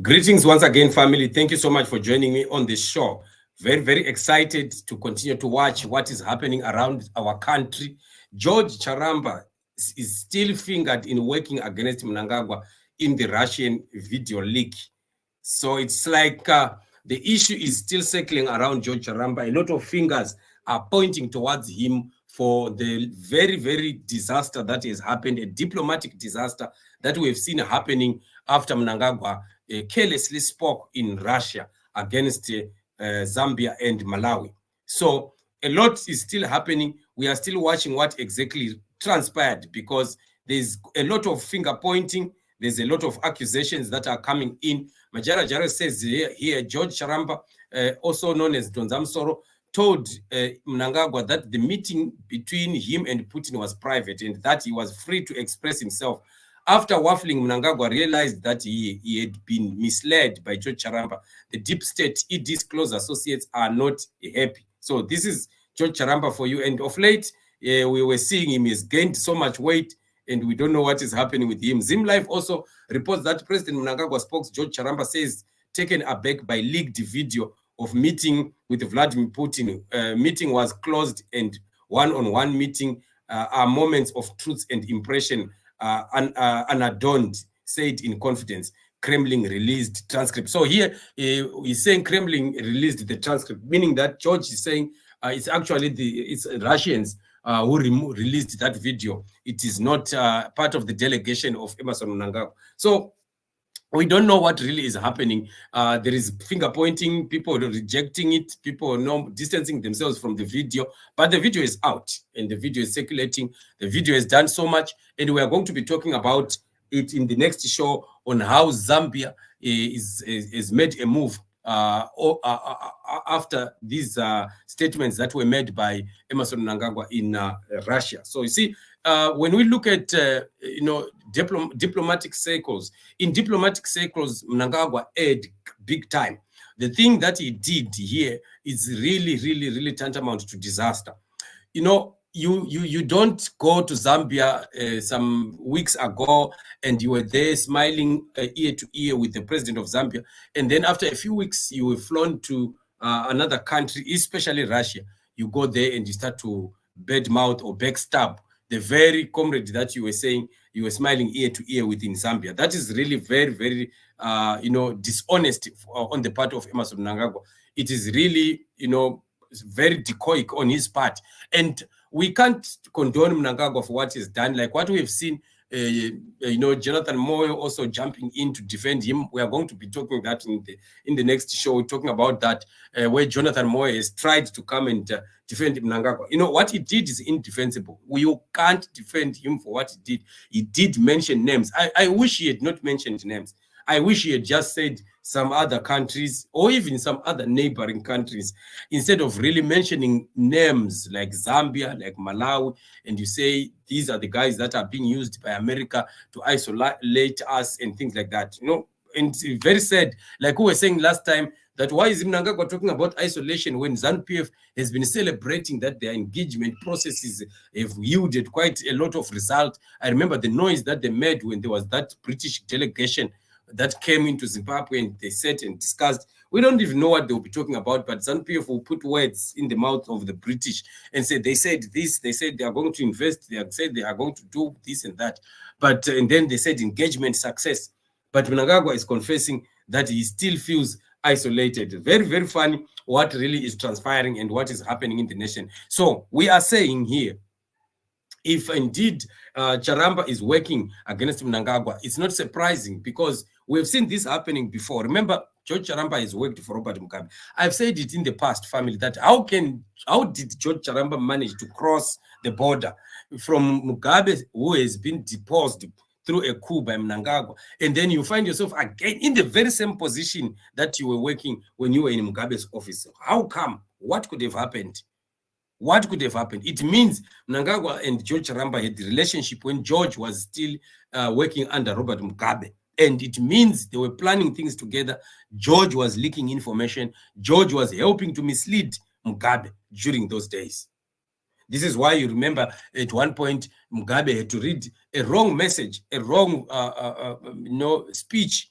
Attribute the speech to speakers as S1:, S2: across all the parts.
S1: Greetings once again, family. Thank you so much for joining me on this show. Very, very excited to continue to watch what is happening around our country. George Charamba is still fingered in working against Mnangagwa in the Russian video leak. So it's like the issue is still circling around George Charamba. A lot of fingers are pointing towards him for the very, very disaster that has happened, a diplomatic disaster that we have seen happening after Mnangagwa carelessly spoke in Russia against Zambia and Malawi. So a lot is still happening. We are still watching what exactly transpired because there's a lot of finger pointing. There's a lot of accusations that are coming in. Majara Jara says here George Charamba, also known as Don Zamsoro, told Mnangagwa that the meeting between him and Putin was private and that he was free to express himself. After waffling, Mnangagwa realized that he had been misled by George Charamba. The deep state, ED's close associates are not happy. So this is George Charamba for you. And of late, we were seeing him has gained so much weight and we don't know what is happening with him. ZimLife also reports that President Mnangagwa spokesman George Charamba says taken aback by leaked video of meeting with Vladimir Putin. Meeting was closed and one-on-one meeting are moments of truth and impression unadorned, said in confidence. Kremlin released transcript. So here he's saying Kremlin released the transcript, meaning that George is saying it's actually it's Russians who released that video. It is not part of the delegation of Emmerson Mnangagwa. So we don't know what really is happening. There is finger pointing, people rejecting it, people distancing themselves from the video, but the video is out and the video is circulating. The video has done so much, and we are going to be talking about it in the next show on how Zambia is made a move after these statements that were made by Emmerson Mnangagwa in Russia. So you see, when we look at diplomatic circles, in diplomatic circles, Mnangagwa aired big time. The thing that he did here is really, really, really tantamount to disaster. You don't go to Zambia some weeks ago and you were there smiling ear to ear with the president of Zambia, and then after a few weeks you were flown to another country, especially Russia. You go there and you start to badmouth or backstab the very comrade that you were saying you were smiling ear to ear with in Zambia. That is really very, very dishonest on the part of Emmerson Mnangagwa. It is really very decoyic on his part, and we can't condone Mnangagwa for what he's done. Like what we have seen, Jonathan Moyo also jumping in to defend him. We are going to be talking that in the next show. We're talking about that where Jonathan Moyo has tried to come and defend Mnangagwa. What he did is indefensible. You can't defend him for what he did. He did mention names. I wish he had not mentioned names. I wish he had just said some other countries or even some other neighboring countries instead of really mentioning names like Zambia, like Malawi, and you say these are the guys that are being used by America to isolate us and things like that. And it's very sad, like we were saying last time, that why is Mnangagwa talking about isolation when ZANU-PF has been celebrating that their engagement processes have yielded quite a lot of result. I remember the noise that they made when there was that British delegation that came into Zimbabwe and they sat and discussed. We don't even know what they'll be talking about, but ZANU-PF will put words in the mouth of the British and say, they said this, they said they are going to invest, they said they are going to do this and that. But, and then they said engagement success. But Mnangagwa is confessing that he still feels isolated. Very, very funny what really is transpiring and what is happening in the nation. So we are saying here, if indeed Charamba is working against Mnangagwa, it's not surprising because we've seen this happening before. Remember, George Charamba has worked for Robert Mugabe. I've said it in the past, family, that how did George Charamba manage to cross the border from Mugabe, who has been deposed through a coup by Mnangagwa, and then you find yourself again in the very same position that you were working when you were in Mugabe's office? How come? What could have happened? What could have happened? It means Mnangagwa and George Charamba had the relationship when George was still working under Robert Mugabe. And it means they were planning things together. George was leaking information. George was helping to mislead Mugabe during those days. This is why you remember at one point Mugabe had to read a wrong message, a wrong speech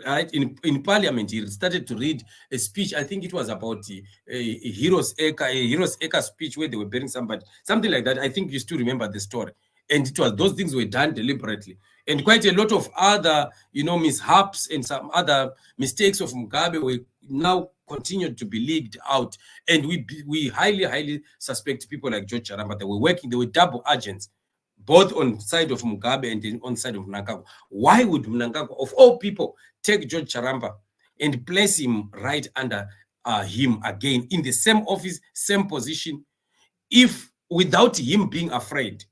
S1: right? In parliament, he started to read a speech. I think it was about a hero's acre speech where they were burying somebody, something like that. I think you still remember the story. And it was, those things were done deliberately. And quite a lot of other, mishaps and some other mistakes of Mugabe were now continued to be leaked out. And we highly suspect people like George Charamba. They were double agents, both on side of Mugabe and on side of Mnangagwa. Why would Mnangagwa, of all people, take George Charamba and place him right under him again in the same office, same position, if without him being afraid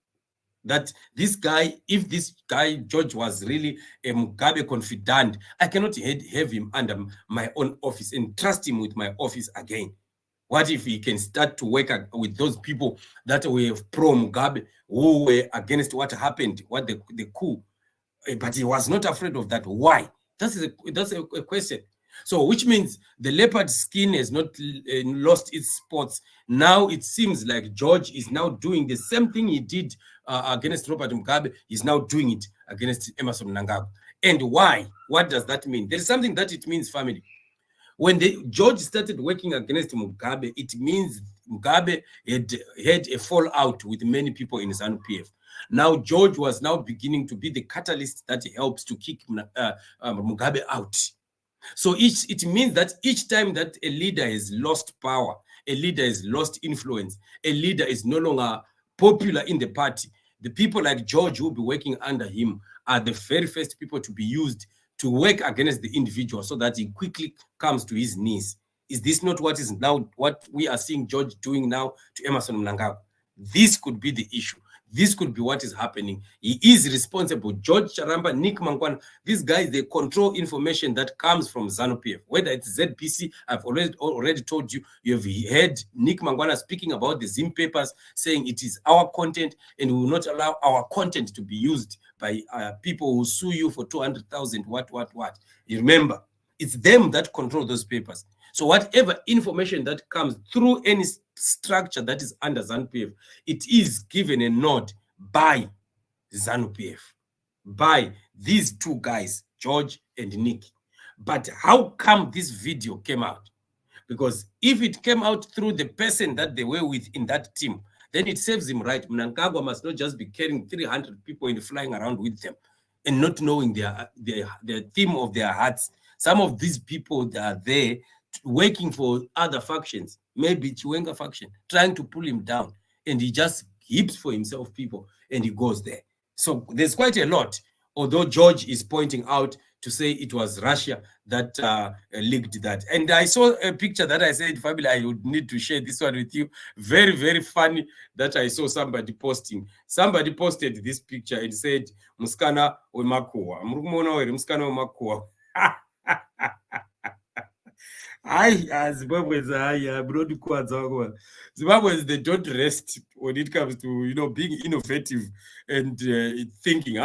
S1: that this guy, if this guy George was really a Mugabe confidant, I cannot have him under my own office and trust him with my office again. What if he can start to work with those people that were pro Mugabe, who were against what happened, what the coup, but he was not afraid of that? Why? That's a question. So, which means the leopard skin has not lost its spots. Now it seems like George is now doing the same thing he did against Robert Mugabe. He's now doing it against Emmerson Mnangagwa. And why? What does that mean? There is something that it means, family. When George started working against Mugabe, it means Mugabe had a fallout with many people in ZANU-PF. Now George was now beginning to be the catalyst that helps to kick Mugabe out. So it means that each time that a leader has lost power, a leader has lost influence, a leader is no longer popular in the party, the people like George who will be working under him are the very first people to be used to work against the individual so that he quickly comes to his knees. Is this not what is now what we are seeing George doing now to Emmerson Mnangagwa? This could be the issue. This could be what is happening. He is responsible. George Charamba, Nick Mangwana, these guys, they control information that comes from ZANU-PF. Whether it's ZPC, I've already told you, you've heard Nick Mangwana speaking about the Zim papers, saying it is our content and we will not allow our content to be used by people who sue you for 200,000, what. You remember, it's them that control those papers. So whatever information that comes through any structure that is under ZANU-PF, it is given a nod by ZANU-PF, by these two guys, George and Nick. But how come this video came out? Because if it came out through the person that they were with in that team, then it serves him right. Mnangagwa must not just be carrying 300 people and flying around with them and not knowing their theme of their hearts. Some of these people that are there working for other factions, maybe Chiwenga faction, trying to pull him down, and he just heaps for himself people and he goes there. So there's quite a lot, although George is pointing out to say it was Russia that leaked that. And I saw a picture that I said, family, I would need to share this one with you. Very funny that I saw somebody posting. Somebody posted this picture and said, Muskana Wemakuwa. Muskana Wemakuwa. Zimbabweans, they don't rest when it comes to being innovative and thinking.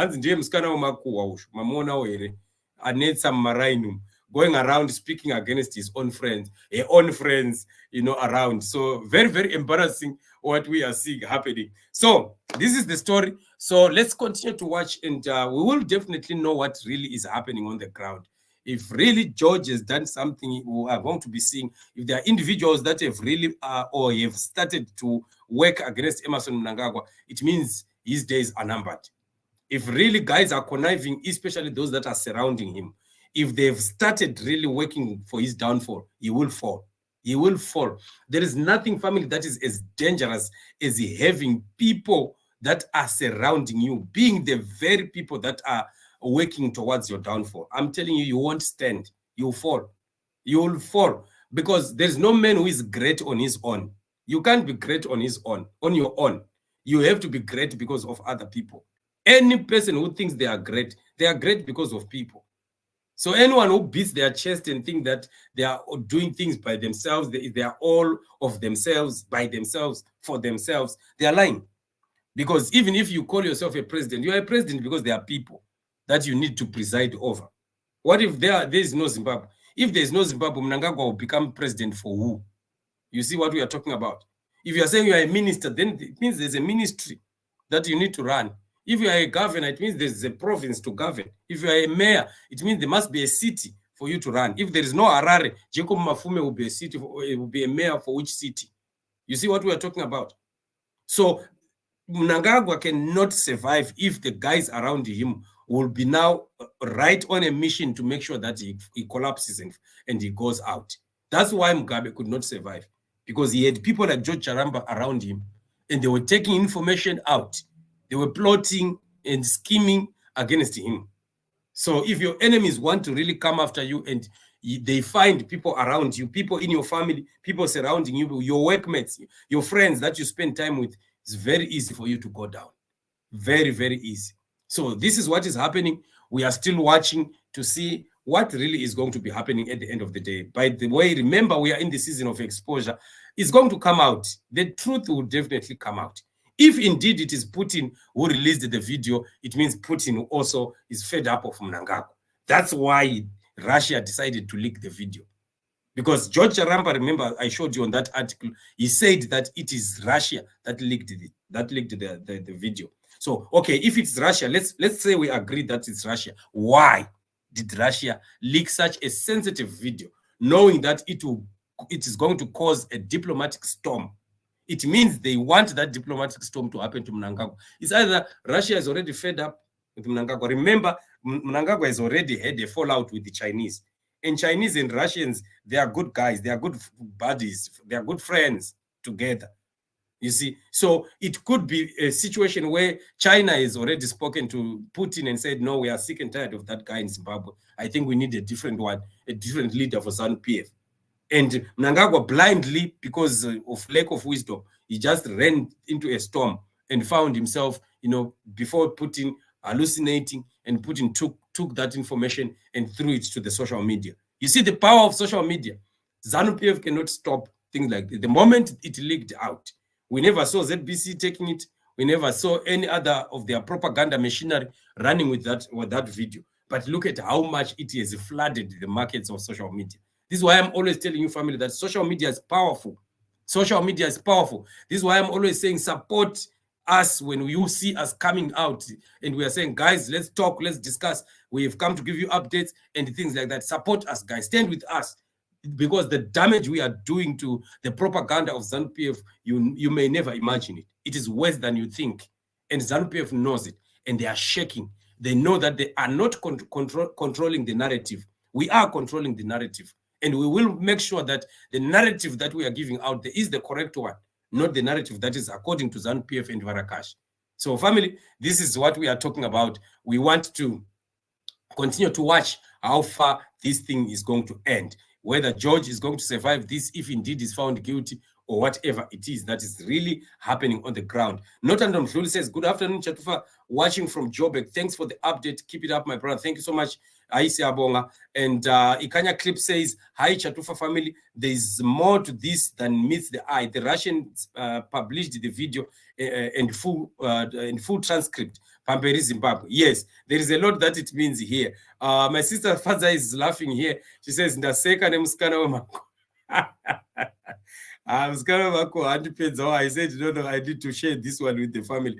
S1: Going around speaking against his own friends, around. So very embarrassing what we are seeing happening. So this is the story. So let's continue to watch, and we will definitely know what really is happening on the ground. If really George has done something, we are going to be seeing. If there are individuals that have really or have started to work against Emmerson Mnangagwa, it means his days are numbered. If really guys are conniving, especially those that are surrounding him, if they've started really working for his downfall, he will fall. He will fall. There is nothing, family, that is as dangerous as having people that are surrounding you, being the very people that are working towards your downfall. I'm telling you, you won't stand. You'll fall. You'll fall because there's no man who is great on his own. You can't be great on his own, on your own. You have to be great because of other people. Any person who thinks they are great because of people. So anyone who beats their chest and think that they are doing things by themselves, they are all of themselves, by themselves, for themselves, they are lying. Because even if you call yourself a president, you are a president because there are people that you need to preside over. What if there is no Zimbabwe? If there is no Zimbabwe, Mnangagwa will become president for who? You see what we are talking about? If you are saying you are a minister, then it means there's a ministry that you need to run. If you are a governor, it means there's a province to govern. If you are a mayor, it means there must be a city for you to run. If there is no Harare, Jacob Mafume will be a city, will be a mayor for which city? You see what we are talking about? So Mnangagwa cannot survive if the guys around him will be now right on a mission to make sure that he collapses and he goes out. That's why Mugabe could not survive, because he had people like George Charamba around him, and they were taking information out. They were plotting and scheming against him. So if your enemies want to really come after you and they find people around you, people in your family, people surrounding you, your workmates, your friends that you spend time with, it's very easy for you to go down. Very, very easy. So this is what is happening. We are still watching to see what really is going to be happening at the end of the day. By the way, remember, we are in the season of exposure. It's going to come out. The truth will definitely come out. If indeed it is Putin who released the video, it means Putin also is fed up of Mnangagwa. That's why Russia decided to leak the video. Because George Charamba, remember, I showed you on that article, he said that it is Russia that leaked the video. So, okay, if it's Russia, let's say we agree that it's Russia. Why did Russia leak such a sensitive video, knowing that it is going to cause a diplomatic storm? It means they want that diplomatic storm to happen to Mnangagwa. It's either Russia is already fed up with Mnangagwa. Remember, Mnangagwa has already had a fallout with the Chinese. And Chinese and Russians, they are good guys. They are good buddies. They are good friends together. You see, so it could be a situation where China has already spoken to Putin and said, no, we are sick and tired of that guy in Zimbabwe. I think we need a different one, a different leader for ZANU-PF. And Mnangagwa blindly, because of lack of wisdom, he just ran into a storm and found himself, before Putin hallucinating, and Putin took that information and threw it to the social media. You see the power of social media. ZANU-PF cannot stop things like this. The moment it leaked out, we never saw ZBC taking it. We never saw any other of their propaganda machinery running with that video. But look at how much it has flooded the markets of social media. This is why I'm always telling you, family, that social media is powerful. Social media is powerful. This is why I'm always saying support us when you see us coming out and we are saying, guys, let's talk, let's discuss. We have come to give you updates and things like that. Support us, guys. Stand with us, because the damage we are doing to the propaganda of ZANU-PF, you may never imagine it. It is worse than you think. And ZANU-PF knows it, and they are shaking. They know that they are not controlling the narrative. We are controlling the narrative. And we will make sure that the narrative that we are giving out there is the correct one, not the narrative that is according to ZANU-PF and Varakash. So, family, this is what we are talking about. We want to continue to watch how far this thing is going to end, whether George is going to survive this, if indeed is found guilty, or whatever it is that is really happening on the ground. Notandan Fluli says, good afternoon, Chatufa, watching from Joburg. Thanks for the update. Keep it up, my brother. Thank you so much. Aisi Abonga. And Ikanya Clip says, hi, Chatufa family. There is more to this than meets the eye. The Russians published the video and full transcript. Pamperi, Zimbabwe. Yes, there is a lot that it means here. My sister Faza is laughing here. She says, Ndaseka nemuskana wemako. I said, no, I need to share this one with the family.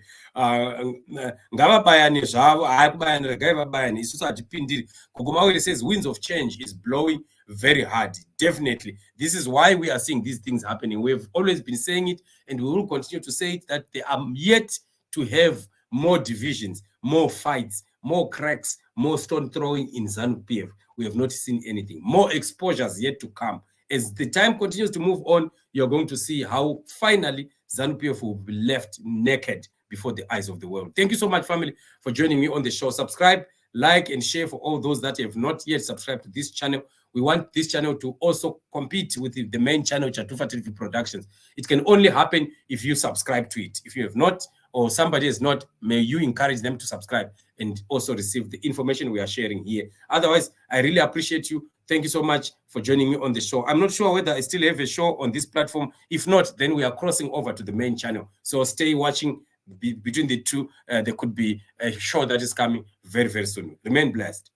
S1: It says winds of change is blowing very hard. Definitely. This is why we are seeing these things happening. We've always been saying it, and we will continue to say it, that they are yet to have more divisions, more fights, more cracks, more stone throwing in ZANU-PF. We have not seen anything. More exposures yet to come. As the time continues to move on, you're going to see how finally ZANU-PF will be left naked before the eyes of the world. Thank you so much, family, for joining me on the show. Subscribe, like, and share for all those that have not yet subscribed to this channel. We want this channel to also compete with the main channel, Chatufa TV Productions. It can only happen if you subscribe to it. If you have not, or somebody has not, may you encourage them to subscribe and also receive the information we are sharing here. Otherwise, I really appreciate you. Thank you so much for joining me on the show. I'm not sure whether I still have a show on this platform. If not, then we are crossing over to the main channel. So stay watching. Between the two, there could be a show that is coming very, very soon. Remain blessed.